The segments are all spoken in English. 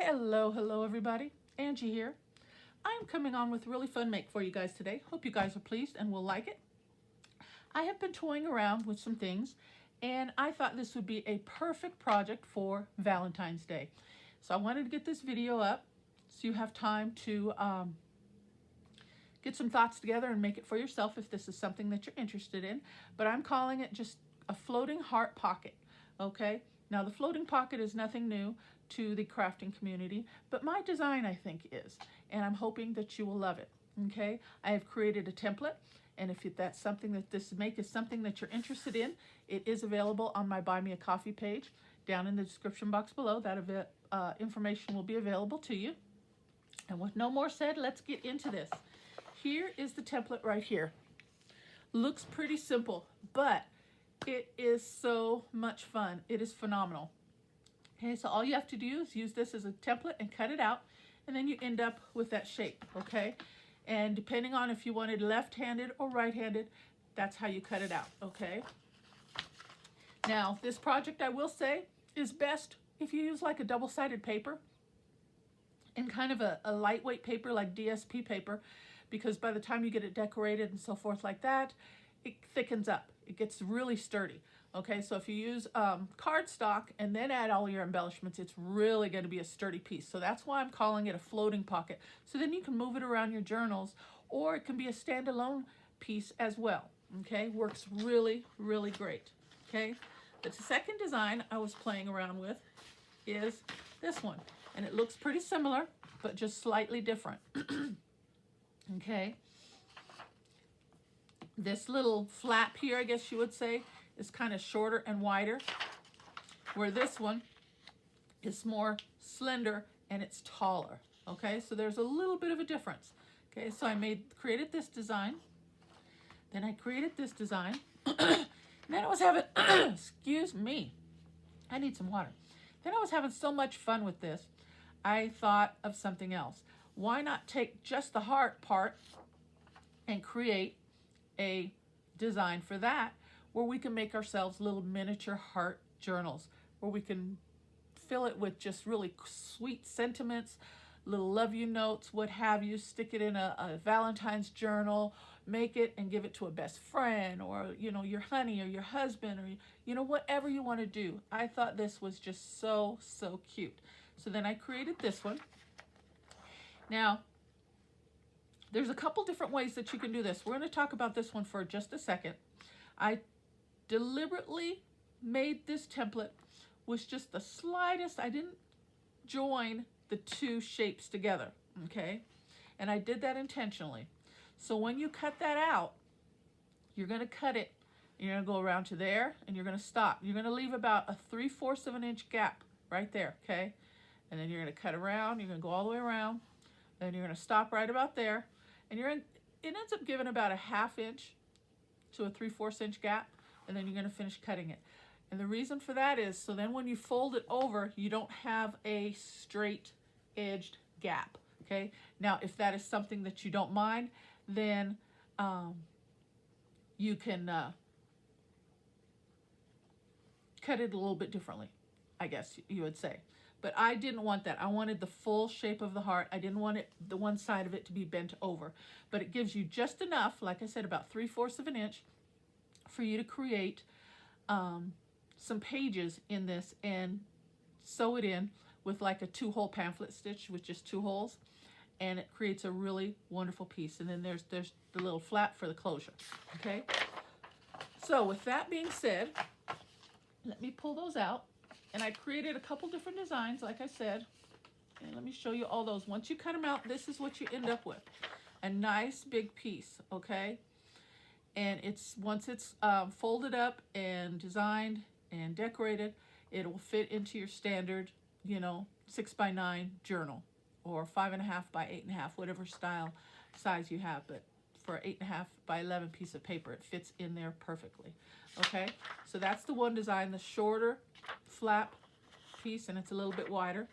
Hello everybody. Angie here. I'm coming on with a really fun make for you guys today. Hope you guys are pleased and will like it. I have been toying around with some things and I thought this would be a perfect project for Valentine's Day. So I wanted to get this video up so you have time to get some thoughts together and make it for yourself if this is something that you're interested in. But I'm calling it just a floating heart pocket, okay? Now the floating pocket is nothing new to the crafting community, but my design I think is, and I'm hoping that you will love it, okay? I have created a template, and if that's something that this make is something that you're interested in, it is available on my Buy Me a Coffee page down in the description box below. That information will be available to you. And with no more said, let's get into this. Here is the template right here. Looks pretty simple, but it is so much fun. It is phenomenal. Okay, so all you have to do is use this as a template and cut it out, and then you end up with that shape, okay? And depending on if you wanted left-handed or right-handed, that's how you cut it out, okay? Now, this project, I will say, is best if you use like a double-sided paper and kind of a lightweight paper like DSP paper, because by the time you get it decorated and so forth like that, it thickens up. It gets really sturdy. Okay, so if you use cardstock and then add all your embellishments, it's really going to be a sturdy piece. So that's why I'm calling it a floating pocket. So then you can move it around your journals, or it can be a standalone piece as well. Okay, works really, really great. Okay, the second design I was playing around with is this one, and it looks pretty similar, but just slightly different. Okay, this little flap here, I guess you would say, is kind of shorter and wider, where this one is more slender and it's taller. Okay, so there's a little bit of a difference. Okay, so I created this design, then I created this design, and then I was having, excuse me, I need some water. Then I was having so much fun with this, I thought of something else. Why not take just the heart part and create a design for that, where we can make ourselves little miniature heart journals, where we can fill it with just really sweet sentiments, little love you notes, what have you, stick it in a Valentine's journal, make it and give it to a best friend, or, you know, your honey or your husband, or, you know, whatever you want to do. I thought this was just so cute. So then I created this one. Now, there's a couple different ways that you can do this. We're going to talk about this one for just a second. I deliberately made this template with just the slightest, I didn't join the two shapes together, okay? And I did that intentionally. So when you cut that out, you're going to cut it, you're going to go around to there, and you're going to stop. You're going to leave about a 3/4 of an inch gap right there, okay? And then you're going to cut around, you're going to go all the way around, then you're going to stop right about there, and it ends up giving about a 1/2 inch to a 3/4 inch gap, and then you're going to finish cutting it. And the reason for that is so then when you fold it over, you don't have a straight edged gap. Okay, now if that is something that you don't mind, then you can cut it a little bit differently, I guess you would say. But I didn't want that. I wanted the full shape of the heart. I didn't want the one side of it to be bent over. But it gives you just enough, like I said, about 3/4 of an inch for you to create some pages in this and sew it in with like a 2-hole pamphlet stitch with just 2 holes. And it creates a really wonderful piece. And then there's the little flap for the closure. Okay? So with that being said, let me pull those out. And I created a couple different designs, like I said. And let me show you all those. Once you cut them out, this is what you end up with. A nice big piece, okay? And once it's folded up and designed and decorated, it will fit into your standard, 6x9 journal, or 5.5 by 8.5, whatever size you have. But for 8.5 by 11 piece of paper, it fits in there perfectly. Okay, so that's the one design, the shorter flap piece, and it's a little bit wider.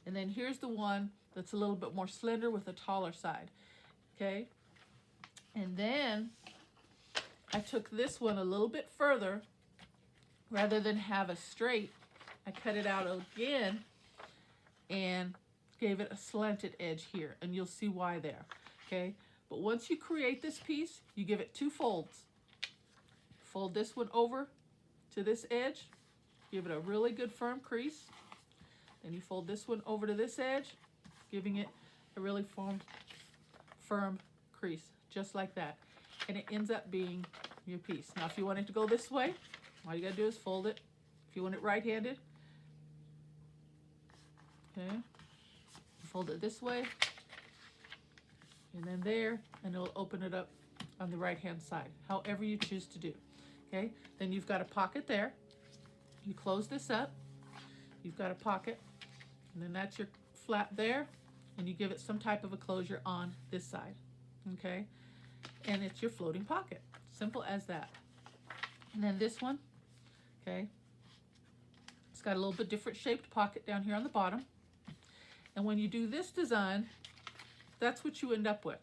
And then here's the one that's a little bit more slender with a taller side. Okay, and then I took this one a little bit further. Rather than have a straight, I cut it out again and gave it a slanted edge here, and you'll see why there, okay? But once you create this piece, you give it 2 folds. Fold this one over to this edge, give it a really good firm crease. Then you fold this one over to this edge, giving it a really firm crease, just like that. And it ends up being your piece. Now, if you want it to go this way, all you gotta do is fold it. If you want it right-handed, okay, fold it this way, and then there, and it'll open it up on the right-hand side, however you choose to do, okay? Then you've got a pocket there. You close this up, you've got a pocket, and then that's your flap there, and you give it some type of a closure on this side, okay? And it's your floating pocket, simple as that. And then this one, okay, it's got a little bit different shaped pocket down here on the bottom. And when you do this design, that's what you end up with.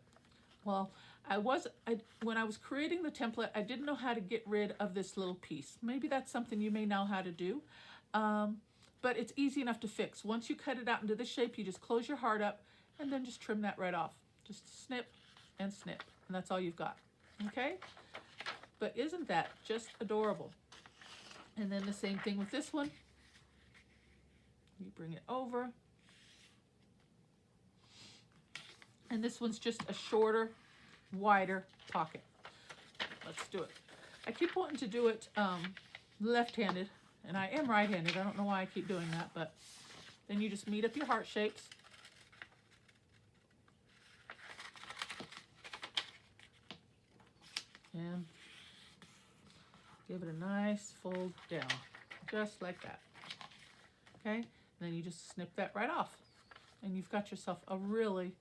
Well, when I was creating the template, I didn't know how to get rid of this little piece. Maybe that's something you may know how to do, but it's easy enough to fix. Once you cut it out into this shape, you just close your heart up and then just trim that right off. Just snip and snip, and that's all you've got, okay? But isn't that just adorable? And then the same thing with this one. You bring it over. And this one's just a shorter, wider pocket. Let's do it. I keep wanting to do it left-handed, and I am right-handed. I don't know why I keep doing that, but then you just meet up your heart shapes. And give it a nice fold down, just like that. Okay, and then you just snip that right off, and you've got yourself a really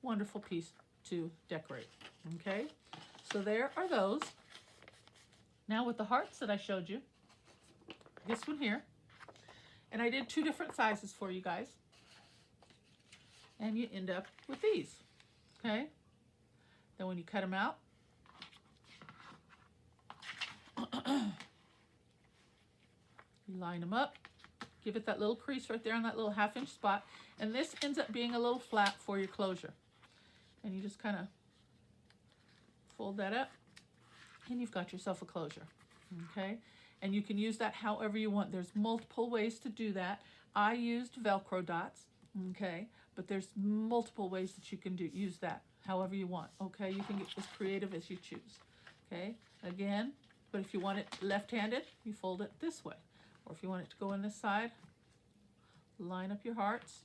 wonderful piece to decorate. Okay, so there are those. Now with the hearts that I showed you, this one here, and I did 2 different sizes for you guys, and you end up with these. Okay, then when you cut them out, you line them up, give it that little crease right there on that little 1/2 inch spot, and this ends up being a little flap for your closure. And you just kind of fold that up, and you've got yourself a closure, okay? And you can use that however you want. There's multiple ways to do that. I used Velcro dots, okay? But there's multiple ways that you can use that however you want, okay? You can get as creative as you choose, okay? Again, but if you want it left-handed, you fold it this way. Or if you want it to go on this side, line up your hearts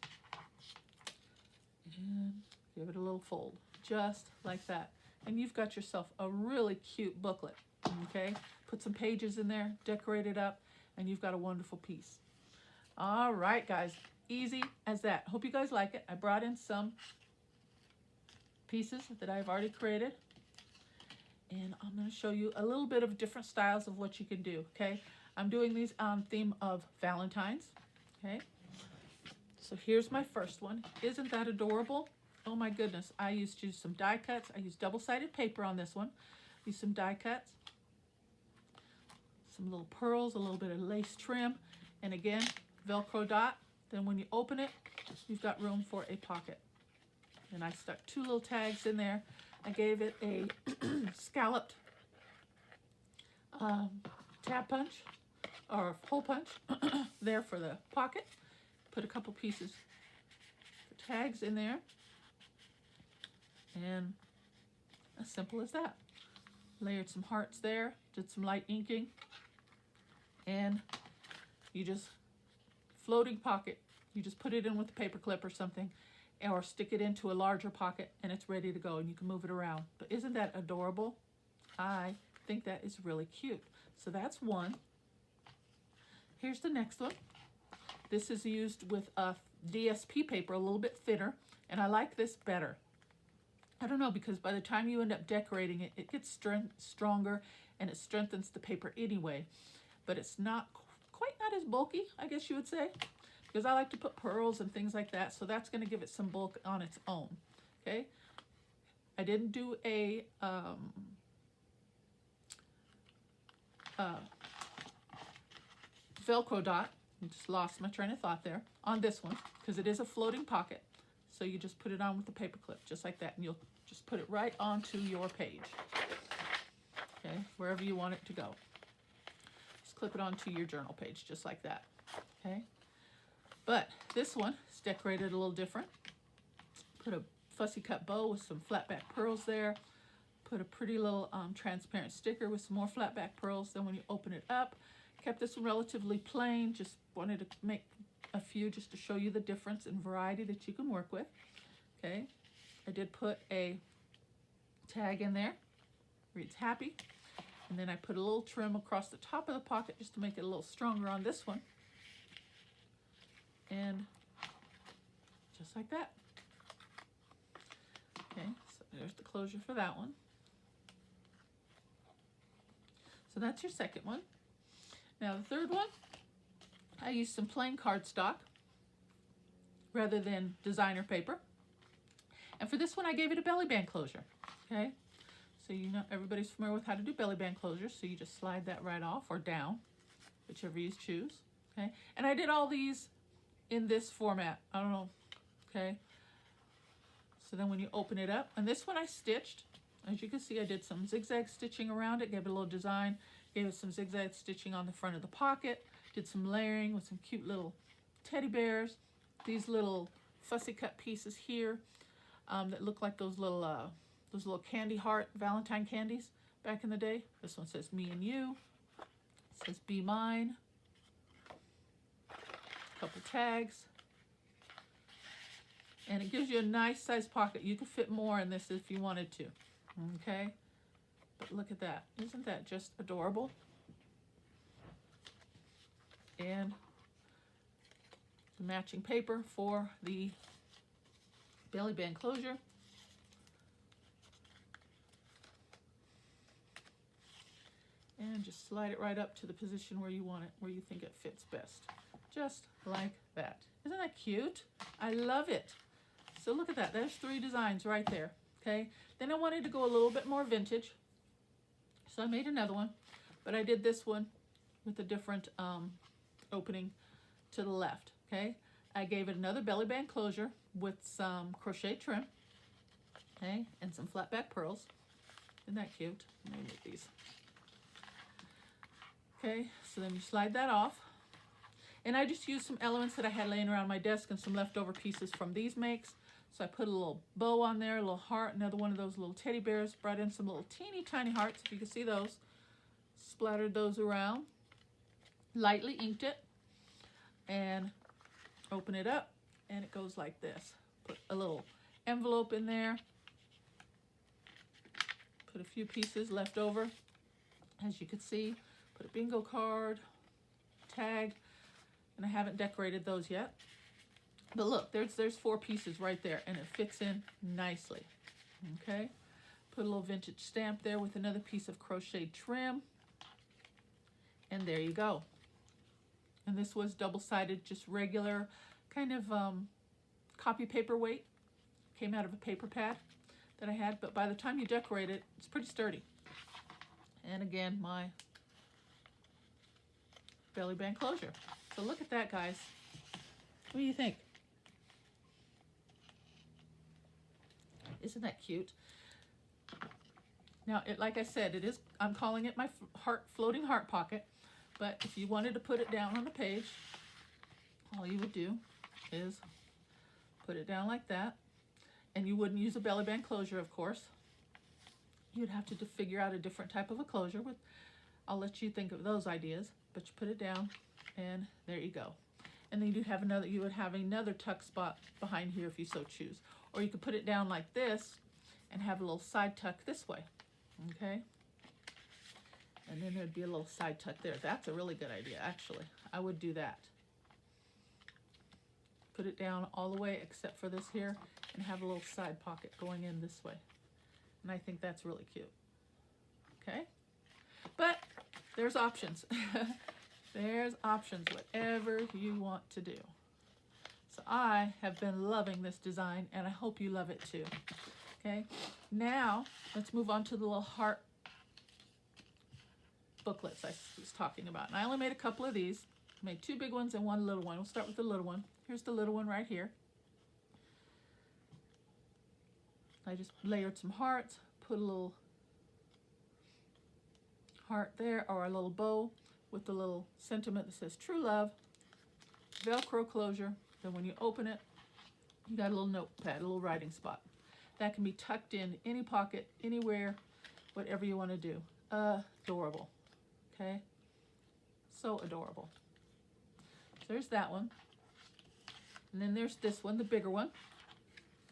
and give it a little fold, just like that. And you've got yourself a really cute booklet, okay? Put some pages in there, decorate it up, and you've got a wonderful piece. All right, guys, easy as that. Hope you guys like it. I brought in some pieces that I've already created, and I'm going to show you a little bit of different styles of what you can do, okay? I'm doing these on theme of Valentine's, okay? So here's my first one. Isn't that adorable? Oh my goodness, I used to use some die cuts. I used double-sided paper on this one. Use some die cuts, some little pearls, a little bit of lace trim, and again, Velcro dot. Then when you open it, you've got room for a pocket. And I stuck 2 little tags in there. I gave it a scalloped tab punch or hole punch there for the pocket. Put a couple pieces of tags in there, and as simple as that. Layered some hearts there, did some light inking, and you just floating pocket. You just put it in with a paper clip or something, or stick it into a larger pocket, and it's ready to go, and you can move it around. But isn't that adorable? I think that is really cute. So that's one. Here's the next one. This is used with a DSP paper, a little bit thinner, and I like this better. I don't know, because by the time you end up decorating it, it gets stronger, and it strengthens the paper anyway. But it's not quite not as bulky, I guess you would say, because I like to put pearls and things like that, so that's going to give it some bulk on its own, okay? I didn't do a Velcro dot. I just lost my train of thought there on this one because it is a floating pocket. So you just put it on with the paper clip, just like that, and you'll just put it right onto your page. Okay, wherever you want it to go. Just clip it onto your journal page, just like that. Okay, but this one is decorated a little different. Put a fussy cut bow with some flat back pearls there. Put a pretty little transparent sticker with some more flat back pearls. Then when you open it up, kept this one relatively plain. Just wanted to make a few just to show you the difference and variety that you can work with. Okay, I did put a tag in there. Reads happy. And then I put a little trim across the top of the pocket just to make it a little stronger on this one. And just like that. Okay, so there's the closure for that one. So that's your second one. Now the third one, I used some plain cardstock rather than designer paper. And for this one, I gave it a belly band closure. Okay, so you know everybody's familiar with how to do belly band closures. So you just slide that right off or down, whichever you choose. Okay, and I did all these in this format. I don't know. Okay. So then when you open it up, and this one I stitched. As you can see, I did some zigzag stitching around it, gave it a little design, gave it some zigzag stitching on the front of the pocket, did some layering with some cute little teddy bears, these little fussy cut pieces here that look like those little candy heart Valentine candies back in the day. This one says me and you. It says be mine. A couple tags. And it gives you a nice size pocket. You could fit more in this if you wanted to. Okay? But look at that. Isn't that just adorable? And the matching paper for the belly band closure. And just slide it right up to the position where you want it, where you think it fits best. Just like that. Isn't that cute? I love it. So look at that. There's 3 designs right there. Okay. Then I wanted to go a little bit more vintage. So I made another one. But I did this one with a different opening to the left. Okay. I gave it another belly band closure with some crochet trim. Okay. And some flat back pearls. Isn't that cute? Let me make these. Okay. So then you slide that off. And I just used some elements that I had laying around my desk and some leftover pieces from these makes. So I put a little bow on there, a little heart, another one of those little teddy bears, brought in some little teeny tiny hearts, if you can see those. Splattered those around, lightly inked it, and open it up, and it goes like this. Put a little envelope in there. Put a few pieces left over, as you can see. Put a bingo card, tag, and I haven't decorated those yet. But look, there's 4 pieces right there, and it fits in nicely. Okay, put a little vintage stamp there with another piece of crochet trim, and there you go. And this was double-sided, just regular kind of copy paper weight. Came out of a paper pad that I had, but by the time you decorate it, it's pretty sturdy. And again, my belly band closure. So look at that, guys. What do you think? Isn't that cute? Now, like I said, I'm calling it my floating heart pocket, but if you wanted to put it down on the page, all you would do is put it down like that, and you wouldn't use a belly band closure, of course. You'd have to figure out a different type of a closure. I'll let you think of those ideas, but you put it down, and there you go. And then you would have another tuck spot behind here if you so choose. Or you could put it down like this and have a little side tuck this way. Okay? And then there'd be a little side tuck there. That's a really good idea, actually. I would do that. Put it down all the way except for this here and have a little side pocket going in this way. And I think that's really cute. Okay? But there's options. There's options, whatever you want to do. So I have been loving this design, and I hope you love it too. Okay, now let's move on to the little heart booklets I was talking about. And I only made a couple of these. Made 2 big ones and 1 little one. We'll start with the little one. Here's the little one right here. I just layered some hearts, put a little heart there, or a little bow with the little sentiment that says true love, Velcro closure. Then when you open it, you got a little notepad, a little writing spot. That can be tucked in any pocket, anywhere, whatever you want to do. Adorable, okay? So adorable. So there's that one. And then there's this one, the bigger one,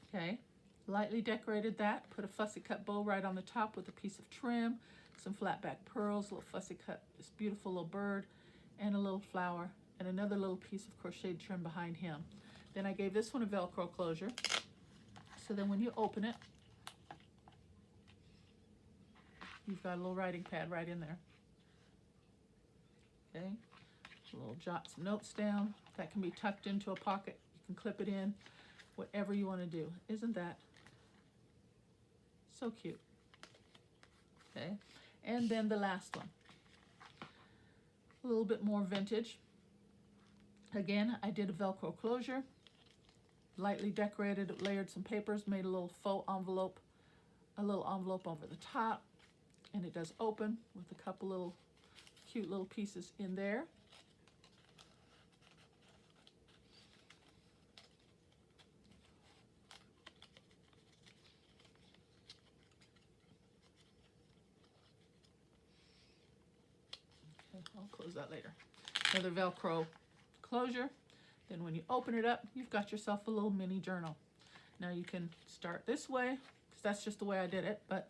okay? Lightly decorated that, put a fussy cut bow right on the top with a piece of trim, some flat back pearls, a little fussy cut, this beautiful little bird, and a little flower, and another little piece of crocheted trim behind him. Then I gave this one a Velcro closure, so then when you open it, you've got a little writing pad right in there. Okay, a little jot some notes down. That can be tucked into a pocket. You can clip it in, whatever you want to do. Isn't that so cute? Okay, and then the last one, a little bit more vintage. Again, I did a Velcro closure, lightly decorated, layered some papers, made a little faux envelope, a little envelope over the top, and it does open with a couple little cute little pieces in there. I'll close that later. Another Velcro closure. Then when you open it up, you've got yourself a little mini journal. Now you can start this way, because that's just the way I did it, but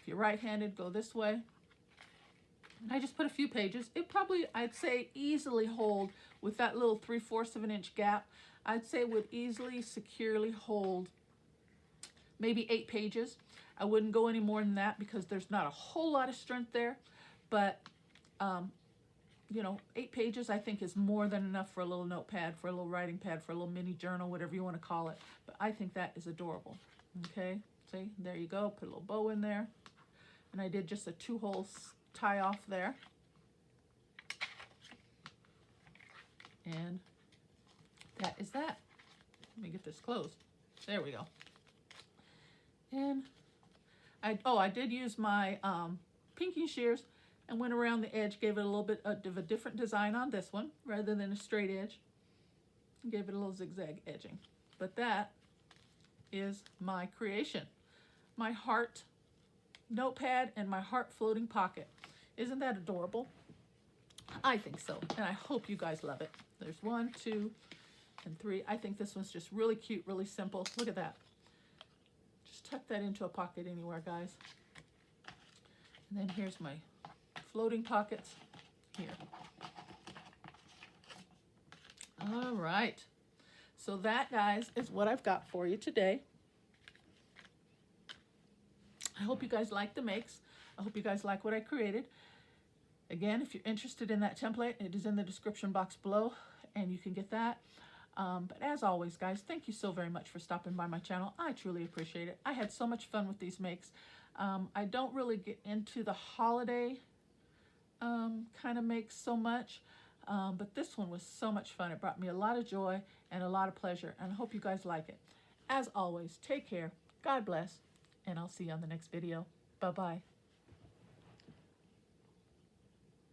if you're right-handed, go this way. And I just put a few pages. It probably, I'd say, easily hold, with that little 3/4 of an inch gap, I'd say would easily, securely hold maybe 8 pages. I wouldn't go any more than that because there's not a whole lot of strength there, but you know, 8 pages I think is more than enough for a little notepad, for a little writing pad, for a little mini journal, whatever you want to call it. But I think that is adorable. Okay, see, there you go. Put a little bow in there. And I did just a 2-hole tie off there. And that is that. Let me get this closed. There we go. And I did use my pinking shears and went around the edge, gave it a little bit of a different design on this one, rather than a straight edge. Gave it a little zigzag edging. But that is my creation. My heart notepad and my heart floating pocket. Isn't that adorable? I think so, and I hope you guys love it. There's 1, 2, and 3. I think this one's just really cute, really simple. Look at that. Just tuck that into a pocket anywhere, guys. And then here's my floating pockets here. All right. So that, guys, is what I've got for you today. I hope you guys like the makes. I hope you guys like what I created. Again, if you're interested in that template, it is in the description box below, and you can get that. But as always, guys, thank you so very much for stopping by my channel. I truly appreciate it. I had so much fun with these makes. I don't really get into the holiday kind of makes so much, but this one was so much fun. It brought me a lot of joy and a lot of pleasure, and I hope you guys like it. As always, take care, God bless, and I'll see you on the next video. Bye-bye.